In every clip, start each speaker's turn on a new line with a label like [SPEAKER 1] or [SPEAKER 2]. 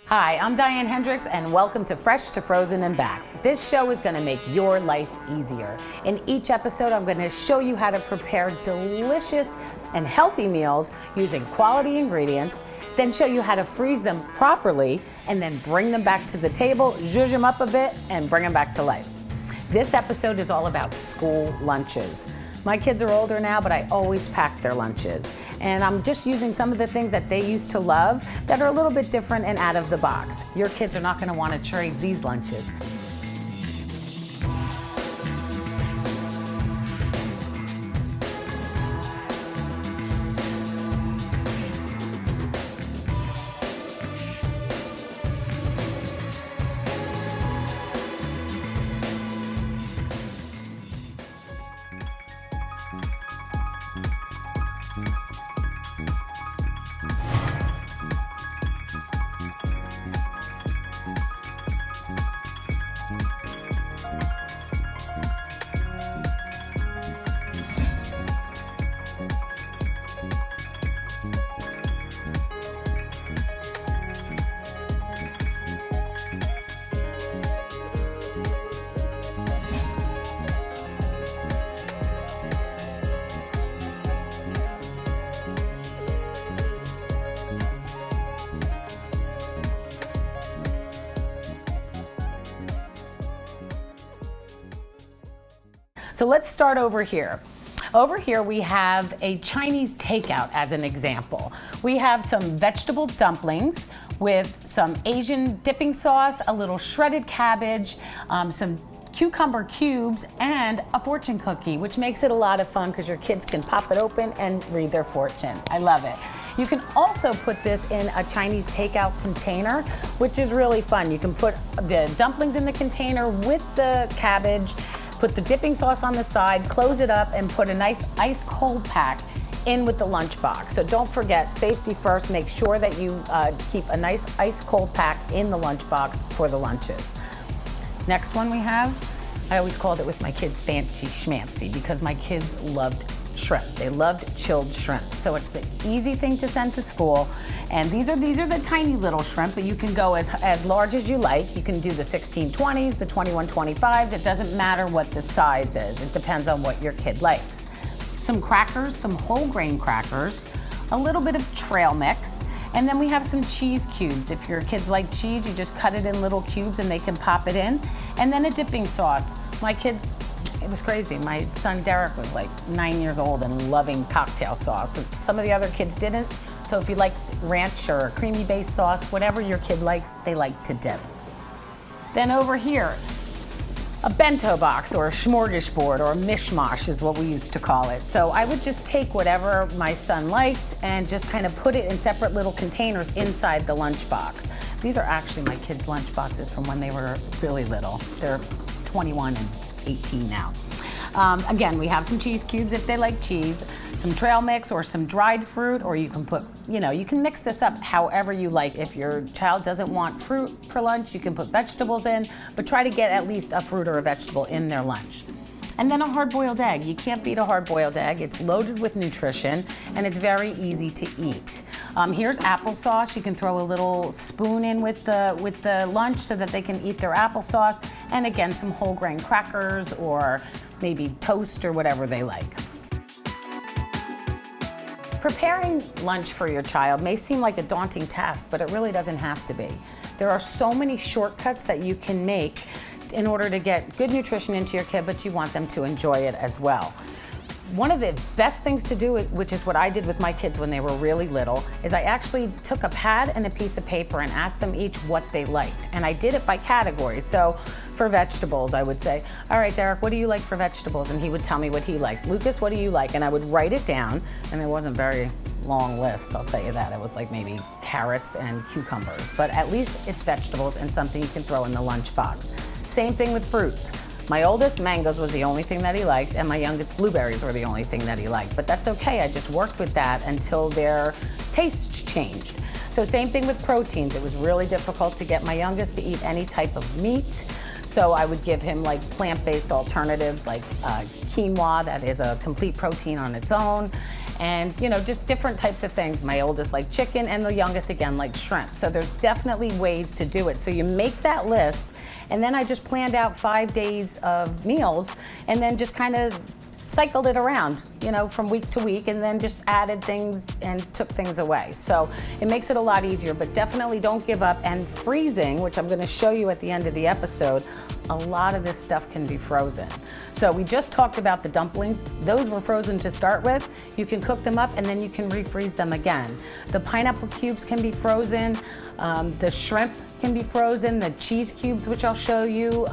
[SPEAKER 1] Hi, I'm Diane Henderiks, and welcome to Fresh to Frozen and Back. This show is going to make your life easier. In each episode, I'm going to show you how to prepare delicious and healthy meals using quality ingredients, then show you how to freeze them properly, and then bring them back to the table, zhuzh them up a bit, and bring them back to life. This episode is all about school lunches. My kids are older now, but I always pack their lunches. And I'm just using some of the things that they used to love that are a little bit different and out of the box. Your kids are not going to want to trade these lunches. So let's start over here. Over here we have a Chinese takeout as an example. We have some vegetable dumplings with some Asian dipping sauce, a little shredded cabbage, some cucumber cubes, and a fortune cookie, which makes it a lot of fun because your kids can pop it open and read their fortune. I love it. You can also put this in a Chinese takeout container, which is really fun. You can put the dumplings in the container with the cabbage, put the dipping sauce on the side, close it up, and put a nice ice cold pack in with the lunchbox. So don't forget, safety first, make sure that you keep a nice ice cold pack in the lunchbox for the lunches. Next one we have, I always called it with my kids fancy schmancy because my kids loved shrimp. They loved chilled shrimp. So it's the easy thing to send to school. And these are the tiny little shrimp, but you can go as large as you like. You can do the 1620s, the 2125s. It doesn't matter what the size is. It depends on what your kid likes. Some crackers, some whole grain crackers, a little bit of trail mix, and then we have some cheese cubes. If your kids like cheese, you just cut it in little cubes and they can pop it in. And then a dipping sauce. My kids, it was crazy. My son Derek was like 9 years old and loving cocktail sauce. And some of the other kids didn't. So if you like ranch or a creamy based sauce, whatever your kid likes, they like to dip. Then over here, a bento box or a smorgasbord or a mishmash is what we used to call it. So I would just take whatever my son liked and just kind of put it in separate little containers inside the lunchbox. These are actually my kids' lunch boxes from when they were really little. They're 21 and 18 now. Again, we have some cheese cubes if they like cheese, some trail mix or some dried fruit, or you can put, you can mix this up however you like. If your child doesn't want fruit for lunch, you can put vegetables in, but try to get at least a fruit or a vegetable in their lunch. And then a hard-boiled egg. You can't beat a hard-boiled egg. It's loaded with nutrition, and it's very easy to eat. Here's applesauce. You can throw a little spoon in with the lunch so that they can eat their applesauce. And again, some whole grain crackers or maybe toast or whatever they like. Preparing lunch for your child may seem like a daunting task, but it really doesn't have to be. There are so many shortcuts that you can make in order to get good nutrition into your kid, but you want them to enjoy it as well. One of the best things to do, which is what I did with my kids when they were really little, is I actually took a pad and a piece of paper and asked them each what they liked. And I did it by category. So for vegetables, I would say, all right, Derek, what do you like for vegetables? And he would tell me what he likes. Lucas, what do you like? And I would write it down, and it wasn't very long list, I'll tell you that. It was like maybe carrots and cucumbers, but at least it's vegetables and something you can throw in the lunchbox. Same thing with fruits. My oldest, mangoes was the only thing that he liked, and my youngest, blueberries were the only thing that he liked. But that's okay, I just worked with that until their tastes changed. So same thing with proteins. It was really difficult to get my youngest to eat any type of meat. So I would give him like plant-based alternatives like quinoa, that is a complete protein on its own. and just different types of things. My oldest likes chicken, and the youngest again likes shrimp. So there's definitely ways to do it. So you make that list, and then I just planned out 5 days of meals, and then just kind of cycled it around, from week to week, and then just added things and took things away. So it makes it a lot easier, but definitely don't give up. And freezing, which I'm going to show you at the end of the episode, a lot of this stuff can be frozen. So we just talked about the dumplings. Those were frozen to start with. You can cook them up and then you can refreeze them again. The pineapple cubes can be frozen. The shrimp can be frozen. The cheese cubes, which I'll show you.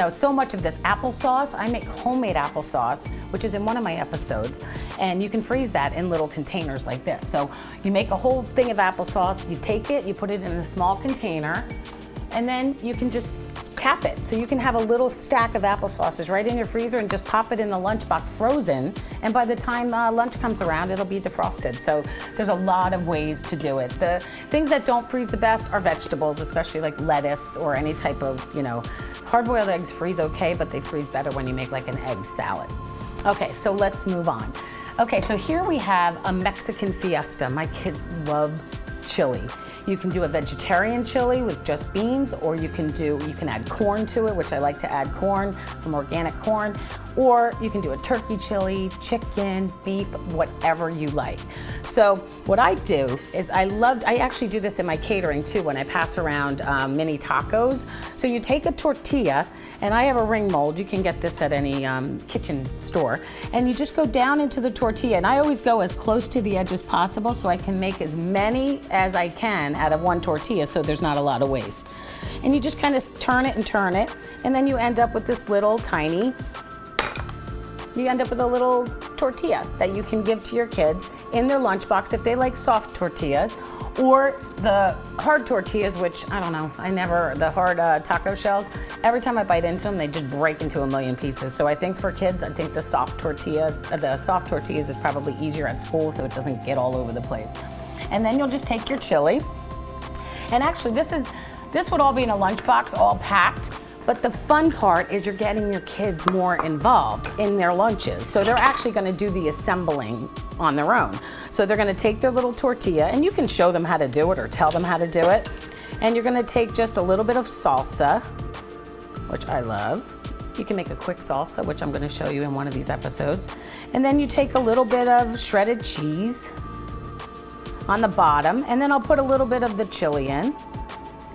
[SPEAKER 1] So much of this applesauce. I make homemade applesauce, which is in one of my episodes, and you can freeze that in little containers like this. So you make a whole thing of applesauce, you take it, you put it in a small container, and then you can just cap it. So you can have a little stack of applesauces right in your freezer and just pop it in the lunchbox frozen, and by the time lunch comes around, it'll be defrosted. So there's a lot of ways to do it. The things that don't freeze the best are vegetables, especially like lettuce or any type of, hard-boiled eggs freeze okay, but they freeze better when you make like an egg salad. Okay, so let's move on. Okay, so here we have a Mexican fiesta. My kids love chili. You can do a vegetarian chili with just beans, or you can add corn to it, which I like to add corn, some organic corn, or you can do a turkey chili, chicken, beef, whatever you like. So what I do is I actually do this in my catering too when I pass around mini tacos. So you take a tortilla, and I have a ring mold. You can get this at any kitchen store. And you just go down into the tortilla, and I always go as close to the edge as possible so I can make as many as I can out of one tortilla, so there's not a lot of waste. And you just kind of turn it, and then you end up with this little tiny, you end up with a little tortilla that you can give to your kids in their lunchbox if they like soft tortillas, or the hard tortillas, which I don't know, the hard taco shells, every time I bite into them, they just break into a million pieces. So I think for kids, the soft tortillas is probably easier at school so it doesn't get all over the place. And then you'll just take your chili, and actually this would all be in a lunchbox, all packed. But the fun part is you're getting your kids more involved in their lunches. So they're actually gonna do the assembling on their own. So they're gonna take their little tortilla, and you can show them how to do it or tell them how to do it. And you're gonna take just a little bit of salsa, which I love. You can make a quick salsa, which I'm gonna show you in one of these episodes. And then you take a little bit of shredded cheese on the bottom, and then I'll put a little bit of the chili in.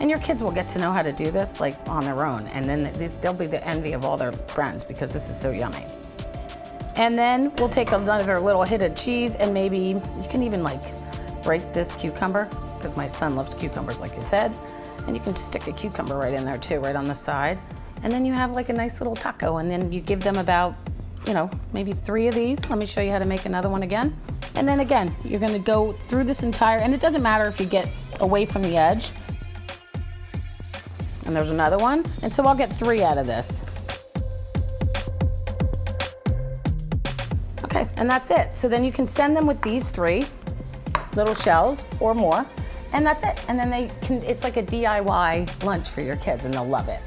[SPEAKER 1] And your kids will get to know how to do this like on their own, and then they'll be the envy of all their friends because this is so yummy. And then we'll take another little hit of cheese, and maybe you can even like break this cucumber, because my son loves cucumbers like you said, and you can just stick a cucumber right in there too, right on the side. And then you have like a nice little taco, and then you give them about, maybe 3 of these. Let me show you how to make another one again. And then again, you're gonna go through this entire, and it doesn't matter if you get away from the edge. And there's another one. And so I'll get 3 out of this. Okay, and that's it. So then you can send them with these 3 little shells or more, and that's it. And then it's like a DIY lunch for your kids, and they'll love it.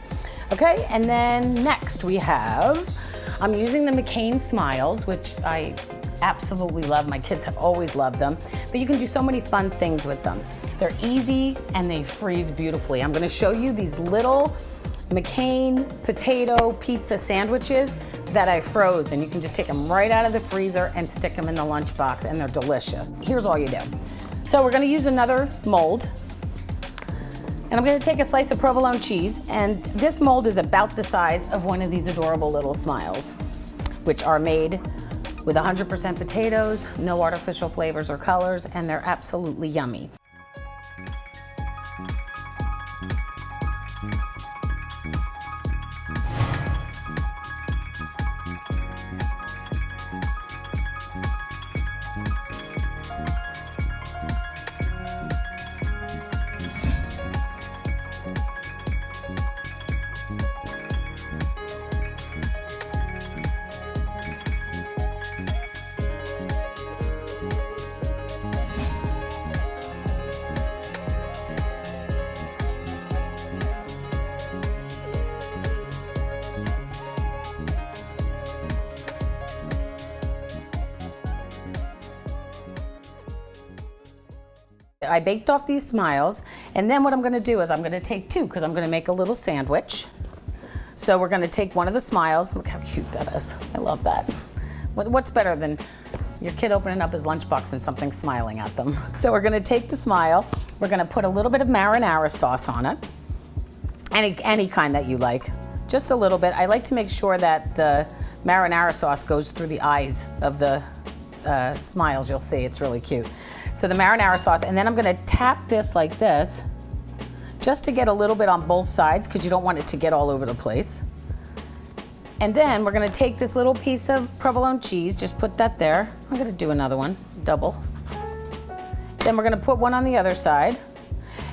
[SPEAKER 1] Okay, and then next I'm using the McCain Smiles, which I absolutely love. My kids have always loved them, but you can do so many fun things with them. They're easy and they freeze beautifully. I'm gonna show you these little McCain potato pizza sandwiches that I froze, and you can just take them right out of the freezer and stick them in the lunchbox, and they're delicious. Here's all you do. So we're gonna use another mold, and I'm gonna take a slice of provolone cheese, and this mold is about the size of one of these adorable little smiles, which are made with 100% potatoes, no artificial flavors or colors, and they're absolutely yummy. I baked off these smiles, and then what I'm gonna do is I'm gonna take two, because I'm gonna make a little sandwich. So we're gonna take one of the smiles. Look how cute that is. I love that. What's better than your kid opening up his lunchbox and something smiling at them? So we're gonna take the smile, we're gonna put a little bit of marinara sauce on it, any kind that you like, just a little bit. I like to make sure that the marinara sauce goes through the eyes of the smiles. You'll see, it's really cute. So the marinara sauce, and then I'm gonna tap this like this, just to get a little bit on both sides, because you don't want it to get all over the place. And then we're gonna take this little piece of provolone cheese, just put that there. I'm gonna do another one, double. Then we're gonna put one on the other side.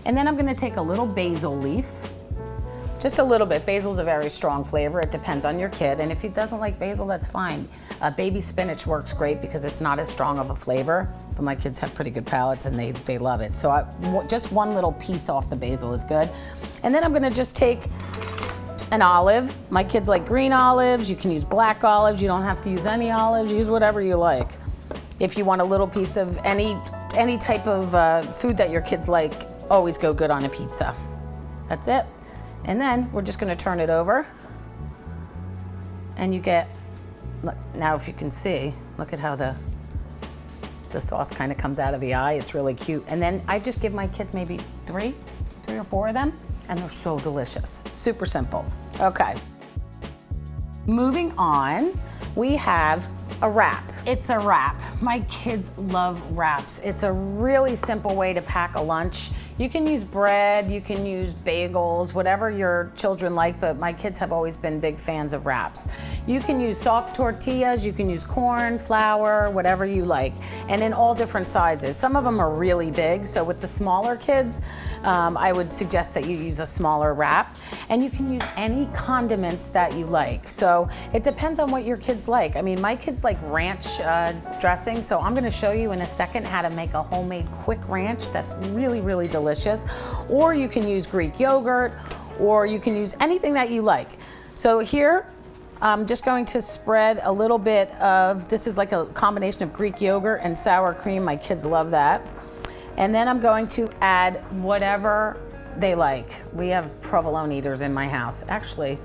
[SPEAKER 1] And then I'm gonna take a little basil leaf, just a little bit. Basil's a very strong flavor. It depends on your kid. And if he doesn't like basil, that's fine. Baby spinach works great because it's not as strong of a flavor, but my kids have pretty good palates and they love it. So just one little piece off the basil is good. And then I'm gonna just take an olive. My kids like green olives. You can use black olives. You don't have to use any olives. Use whatever you like. If you want a little piece of any type of food that your kids like, always go good on a pizza. That's it. And then we're just gonna turn it over. And you get, look, now if you can see, look at how the sauce kind of comes out of the eye. It's really cute. And then I just give my kids maybe three or four of them, and they're so delicious. Super simple. Okay. Moving on, we have a wrap. It's a wrap. My kids love wraps. It's a really simple way to pack a lunch. You can use bread, you can use bagels, whatever your children like, but my kids have always been big fans of wraps. You can use soft tortillas, you can use corn, flour, whatever you like, and in all different sizes. Some of them are really big, so with the smaller kids, I would suggest that you use a smaller wrap. And you can use any condiments that you like. So it depends on what your kids like. I mean, my kids like ranch dressing, so I'm gonna show you in a second how to make a homemade quick ranch that's really, really delicious. Or you can use Greek yogurt, or you can use anything that you like. So here, I'm just going to spread a little bit of, this is like a combination of Greek yogurt and sour cream. My kids love that. And then I'm going to add whatever they like. We have provolone eaters in my house. Actually,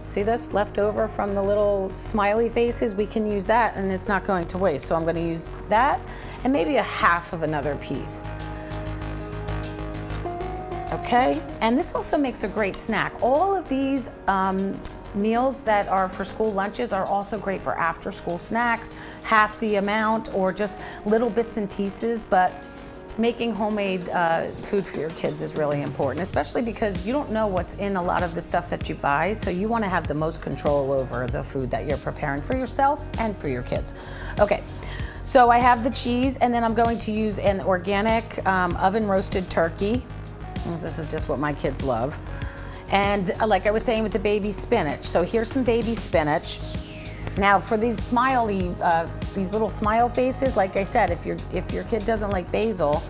[SPEAKER 1] see this left over from the little smiley faces? We can use that and it's not going to waste. So I'm going to use that and maybe a half of another piece. Okay, and this also makes a great snack. All of these meals that are for school lunches are also great for after school snacks, half the amount or just little bits and pieces, but making homemade food for your kids is really important, especially because you don't know what's in a lot of the stuff that you buy, so you want to have the most control over the food that you're preparing for yourself and for your kids. Okay, so I have the cheese, and then I'm going to use an organic oven roasted turkey. This is just what my kids love. And like I was saying with the baby spinach, so here's some baby spinach. Now for these smiley, these little smile faces, like I said, if your kid doesn't like basil,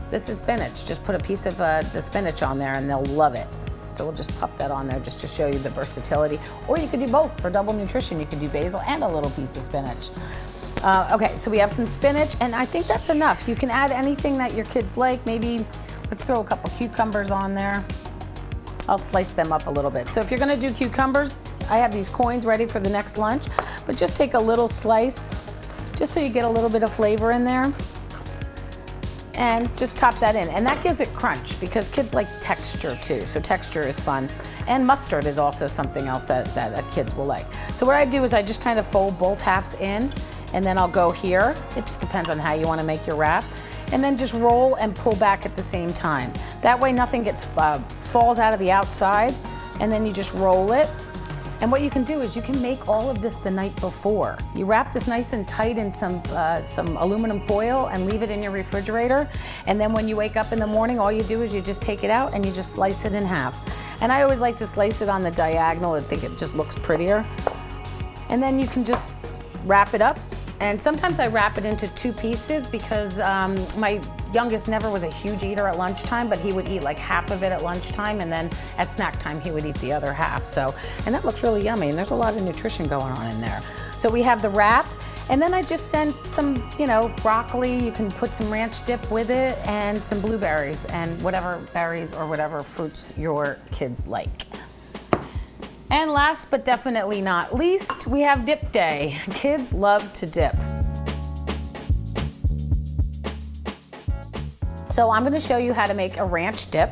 [SPEAKER 1] this is spinach. Just put a piece of the spinach on there and they'll love it. So we'll just pop that on there just to show you the versatility. Or you could do both for double nutrition. You could do basil and a little piece of spinach. Okay, so we have some spinach, and I think that's enough. You can add anything that your kids like. Maybe let's throw a couple cucumbers on there. I'll slice them up a little bit. So if you're gonna do cucumbers, I have these coins ready for the next lunch, but just take a little slice, just so you get a little bit of flavor in there, and just top that in. And that gives it crunch, because kids like texture too, so texture is fun. And mustard is also something else that kids will like. So what I do is I just kind of fold both halves in, and then I'll go here. It just depends on how you wanna make your wrap. And then just roll and pull back at the same time. That way nothing falls out of the outside, and then you just roll it. And what you can do is you can make all of this the night before. You wrap this nice and tight in some aluminum foil and leave it in your refrigerator. And then when you wake up in the morning, all you do is you just take it out and you just slice it in half. And I always like to slice it on the diagonal. I think it just looks prettier. And then you can just wrap it up. And sometimes I wrap it into two pieces because my youngest never was a huge eater at lunchtime, but he would eat like half of it at lunchtime, and then at snack time he would eat the other half. So, and that looks really yummy, and there's a lot of nutrition going on in there. So we have the wrap, And then I just sent some, broccoli. You can put some ranch dip with it and some blueberries and whatever berries or whatever fruits your kids like. And last but definitely not least, we have dip day. Kids love to dip. So I'm gonna show you how to make a ranch dip.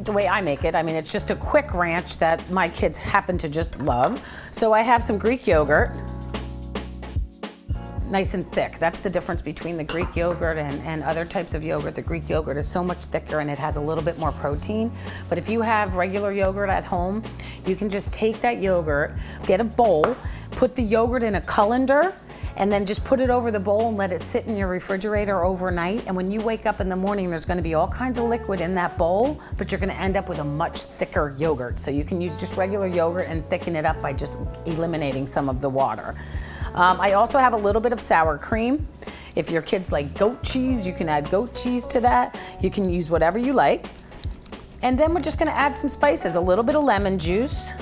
[SPEAKER 1] The way I make it. I mean, it's just a quick ranch that my kids happen to just love. So I have some Greek yogurt, nice and thick. That's the difference between the Greek yogurt and other types of yogurt. The Greek yogurt is so much thicker and it has a little bit more protein. But if you have regular yogurt at home, you can just take that yogurt, get a bowl, put the yogurt in a colander, and then just put it over the bowl and let it sit in your refrigerator overnight. And when you wake up in the morning, there's gonna be all kinds of liquid in that bowl, but you're gonna end up with a much thicker yogurt. So you can use just regular yogurt and thicken it up by just eliminating some of the water. I also have a little bit of sour cream. If your kids like goat cheese, you can add goat cheese to that. You can use whatever you like. And then we're just gonna add some spices, a little bit of lemon juice,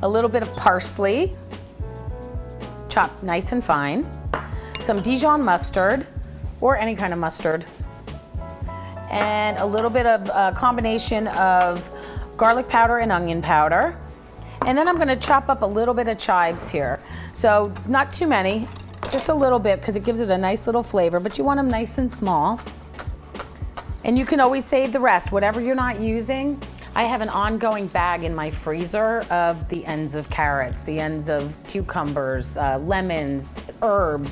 [SPEAKER 1] a little bit of parsley, chopped nice and fine, some Dijon mustard, or any kind of mustard, and a little bit of a combination of garlic powder and onion powder. And then I'm gonna chop up a little bit of chives here. So not too many, just a little bit because it gives it a nice little flavor, but you want them nice and small. And you can always save the rest, whatever you're not using. I have an ongoing bag in my freezer of the ends of carrots, the ends of cucumbers, lemons, herb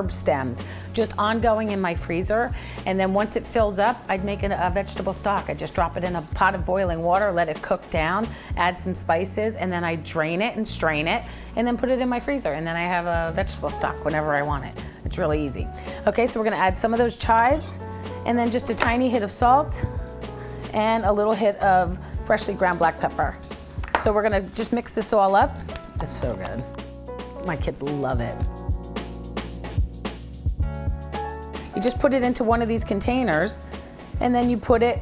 [SPEAKER 1] stems, just ongoing in my freezer. And then once it fills up, I'd make a vegetable stock. I just drop it in a pot of boiling water, let it cook down, add some spices, and then I drain it and strain it, and then put it in my freezer. And then I have a vegetable stock whenever I want it. It's really easy. Okay, so we're gonna add some of those chives, and then just a tiny hit of salt, and a little hit of freshly ground black pepper. So we're gonna just mix this all up. It's so good. My kids love it. You just put it into one of these containers and then you put it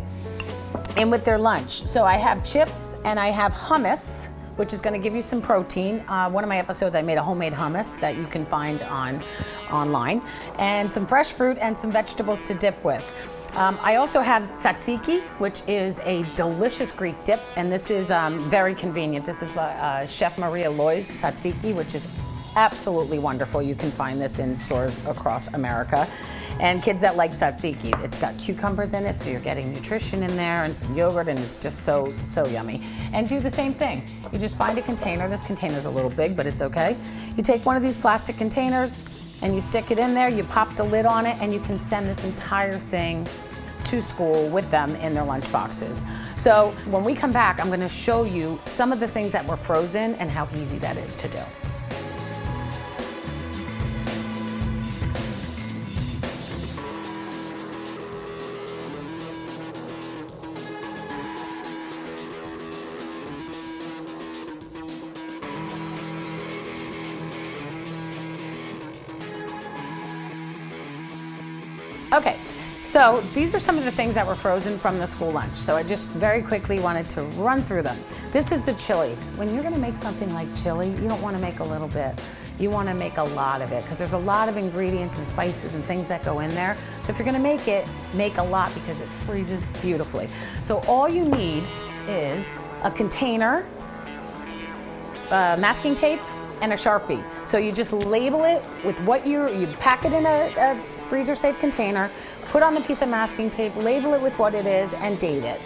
[SPEAKER 1] in with their lunch. So I have chips and I have hummus, which is gonna give you some protein. One of my episodes, I made a homemade hummus that you can find online, and some fresh fruit and some vegetables to dip with. I also have tzatziki, which is a delicious Greek dip, and this is very convenient. This is Chef Maria Loy's tzatziki, which is absolutely wonderful. You can find this in stores across America. And kids that like tzatziki, it's got cucumbers in it, so you're getting nutrition in there and some yogurt, and it's just so yummy. And do the same thing. You just find a container. This container's a little big, but it's okay. You take one of these plastic containers and you stick it in there, you pop the lid on it, and you can send this entire thing to school with them in their lunch boxes. So when we come back, I'm gonna show you some of the things that were frozen and how easy that is to do. Okay, so these are some of the things that were frozen from the school lunch. So I just very quickly wanted to run through them. This is the chili. When you're gonna make something like chili, you don't wanna make a little bit. You wanna make a lot of it, because there's a lot of ingredients and spices and things that go in there. So if you're gonna make it, make a lot because it freezes beautifully. So all you need is a container, masking tape, and a Sharpie. So you just label it with what you pack it in a freezer-safe container, put on the piece of masking tape, label it with what it is, and date it.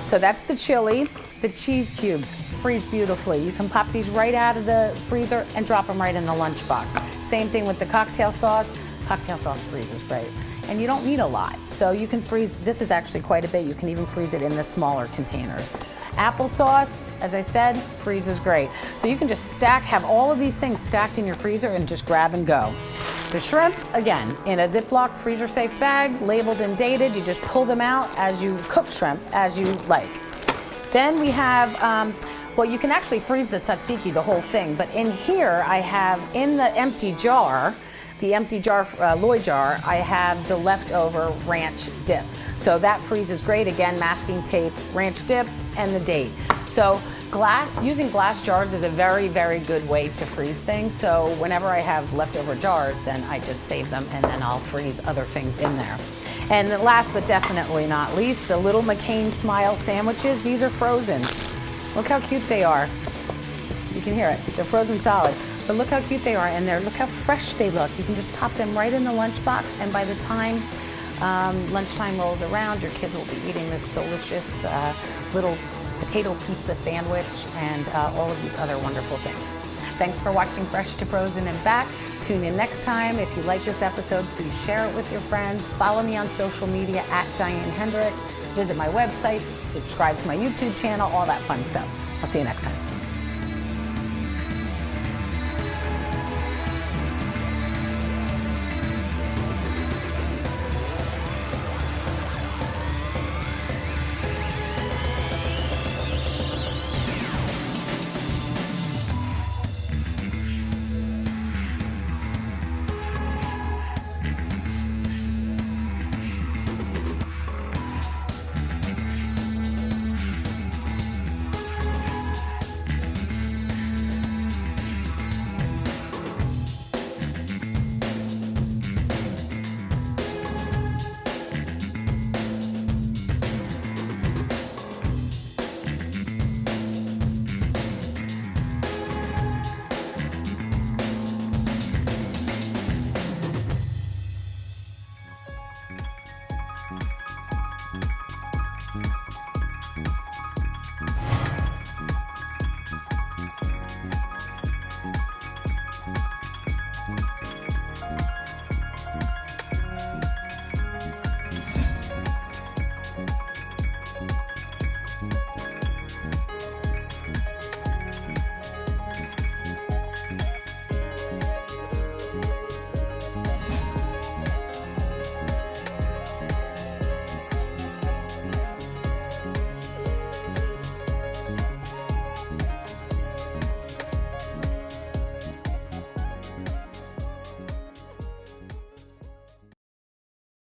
[SPEAKER 1] So that's the chili. The cheese cubes freeze beautifully. You can pop these right out of the freezer and drop them right in the lunchbox. Same thing with the cocktail sauce. Cocktail sauce freezes great. And you don't need a lot. So you can freeze, this is actually quite a bit. You can even freeze it in the smaller containers. Applesauce, as I said, freezes great. So you can just stack, have all of these things stacked in your freezer and just grab and go. The shrimp, again, in a Ziploc freezer safe bag, labeled and dated. You just pull them out as you cook shrimp, as you like. Then we have, well, you can actually freeze the tzatziki, the whole thing. But in here, I have in the empty jar, Loy jar, I have the leftover ranch dip. So that freezes great. Again, masking tape, ranch dip, and the date. So Using glass jars is a very, very good way to freeze things. So whenever I have leftover jars, then I just save them and then I'll freeze other things in there. And last but definitely not least, the little McCain Smile sandwiches. These are frozen. Look how cute they are. You can hear it. They're frozen solid. But look how cute they are, and look how fresh they look. You can just pop them right in the lunchbox, and by the time lunchtime rolls around, your kids will be eating this delicious little potato pizza sandwich and all of these other wonderful things. Thanks for watching Fresh to Frozen and Back. Tune in next time. If you like this episode, please share it with your friends. Follow me on social media at Diane Henderiks. Visit my website, subscribe to my YouTube channel, all that fun stuff. I'll see you next time.